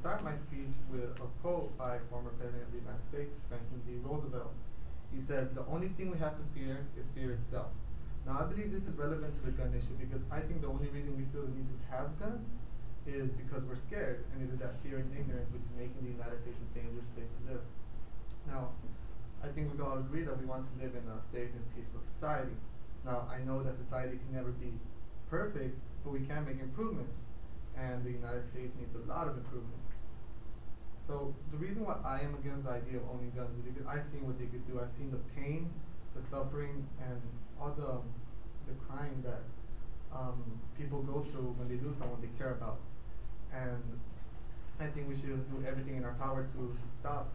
start my speech with a quote by former President of the United States, Franklin D. Roosevelt. He said, "The only thing we have to fear is fear itself." Now, I believe this is relevant to the gun issue because I think the only reason we feel the need to have guns is because we're scared, and it is that fear and ignorance which is making the United States a dangerous place to live. Now, I think we can all agree that we want to live in a safe and peaceful society. Now, I know that society can never be perfect, but we can make improvements, and the United States needs a lot of improvements. So the reason why I am against the idea of owning guns is because I've seen what they could do. I've seen the pain, the suffering, and all the crime that people go through when they do someone they care about. And I think we should do everything in our power to stop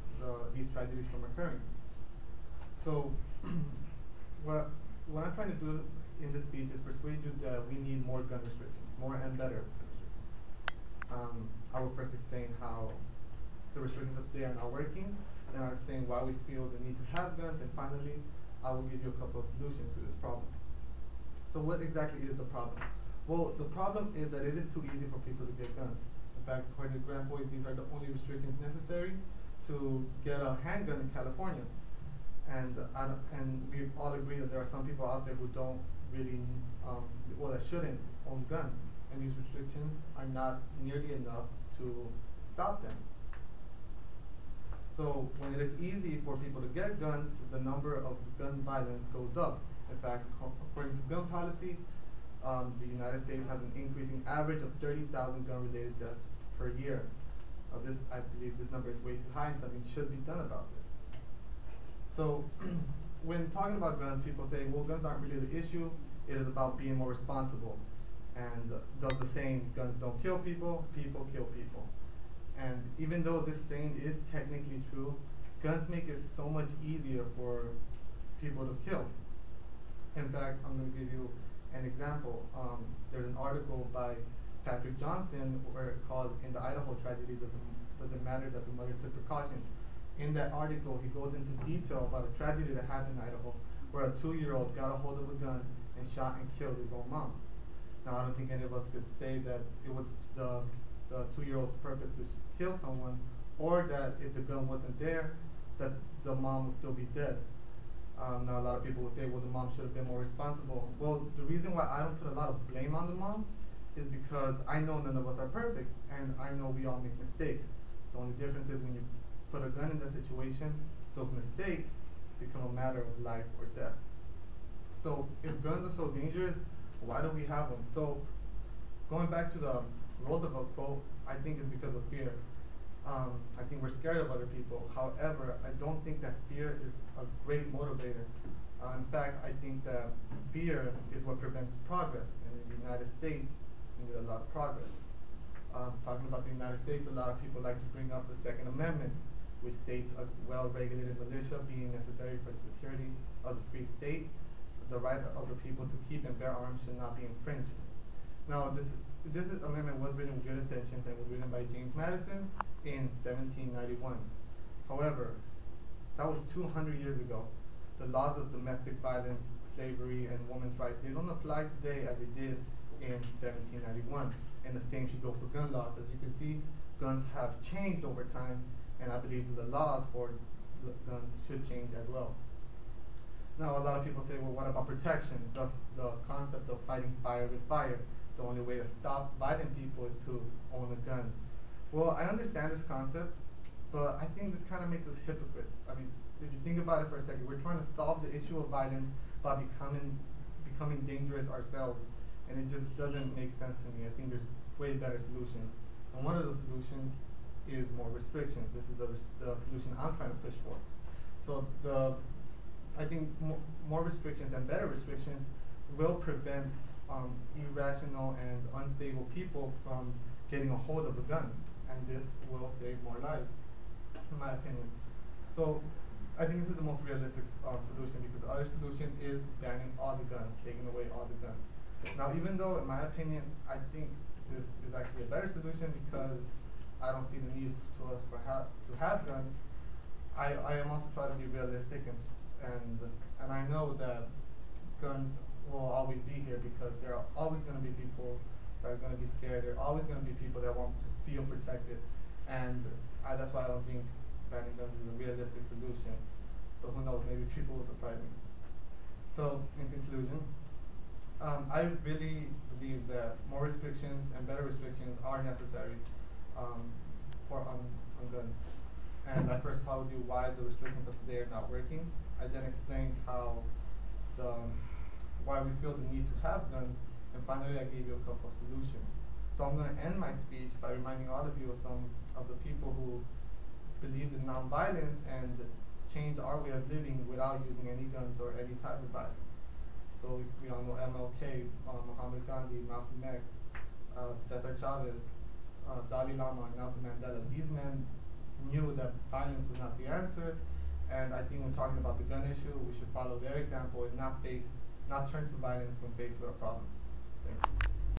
these tragedies from occurring. So what I'm trying to do in this speech is persuade you that we need more gun restrictions, more and better gun restrictions. I will first explain how the restrictions of today are not working, then I'll explain why we feel the need to have guns, and finally, I will give you a couple of solutions to this problem. So what exactly is the problem? Well, the problem is that it is too easy for people to get guns. In fact, according to Grant Boyd, these are the only restrictions necessary to get a handgun in California. And we all agree that there are some people out there who don't really, that shouldn't own guns. And these restrictions are not nearly enough to stop them. So when it is easy for people to get guns, the number of gun violence goes up. In fact, according to gun policy, the United States has an increasing average of 30,000 gun-related deaths per year. I believe this number is way too high, and something should be done about this. So when talking about guns, people say, well, guns aren't really the issue. It is about being more responsible. And does the saying, guns don't kill people, people kill people. And even though this saying is technically true, guns make it so much easier for people to kill. In fact, I'm going to give you an example. There's an article by Patrick Johnson called "In the Idaho Tragedy, Does It Matter That the Mother Took Precautions?" In that article, he goes into detail about a tragedy that happened in Idaho where a 2-year-old got a hold of a gun and shot and killed his own mom. Now, I don't think any of us could say that it was the 2-year-old's purpose to kill someone, or that if the gun wasn't there, that the mom would still be dead. Now, a lot of people will say, well, the mom should have been more responsible. Well, the reason why I don't put a lot of blame on the mom is because I know none of us are perfect, and I know we all make mistakes. The only difference is when you put a gun in that situation, those mistakes become a matter of life or death. So if guns are so dangerous, why do we have them? So going back to the Roosevelt quote, I think it's because of fear. I think we're scared of other people. However, I don't think that fear is a great motivator. In fact, I think that fear is what prevents progress. And in the United States, we need a lot of progress. Talking about the United States, a lot of people like to bring up the Second Amendment, which states a well-regulated militia being necessary for the security of the free state. The right of the people to keep and bear arms should not be infringed. Now, this amendment was written with good intentions and was written by James Madison in 1791. However, that was 200 years ago. The laws of domestic violence, slavery, and women's rights, they don't apply today as they did in 1791. And the same should go for gun laws. As you can see, guns have changed over time, and I believe the laws for guns should change as well. Now, a lot of people say, well, what about protection? Thus, the concept of fighting fire with fire. The only way to stop violent people is to own a gun. Well, I understand this concept, but I think this kind of makes us hypocrites. I mean, if you think about it for a second, we're trying to solve the issue of violence by becoming dangerous ourselves, and it just doesn't make sense to me. I think there's way better solutions, and one of those solutions is more restrictions. This is the solution I'm trying to push for. So I think more restrictions and better restrictions will prevent irrational and unstable people from getting a hold of a gun, and this will save more lives, in my opinion. So I think this is the most realistic solution, because the other solution is banning all the guns, taking away all the guns. Now, even though, in my opinion, I think this is actually a better solution because I don't see the need to have guns, I am also trying to be realistic, and I know that guns will always be here because there are always going to be people that are going to be scared. There are always going to be people that want to feel protected. And that's why I don't think banning guns is a realistic solution. But who knows, maybe people will surprise me. So, in conclusion, I really believe that more restrictions and better restrictions are necessary on guns. And I first told you why the restrictions of today are not working. I then explained why we feel the need to have guns, and finally I gave you a couple of solutions. So I'm going to end my speech by reminding all of you of some of the people who believed in nonviolence and changed our way of living without using any guns or any type of violence. So we all know MLK, Muhammad Gandhi, Malcolm X, Cesar Chavez, Dalai Lama, and Nelson Mandela. These men knew that violence was not the answer, and I think when talking about the gun issue, we should follow their example and not turn to violence when faced with a problem. Thank you.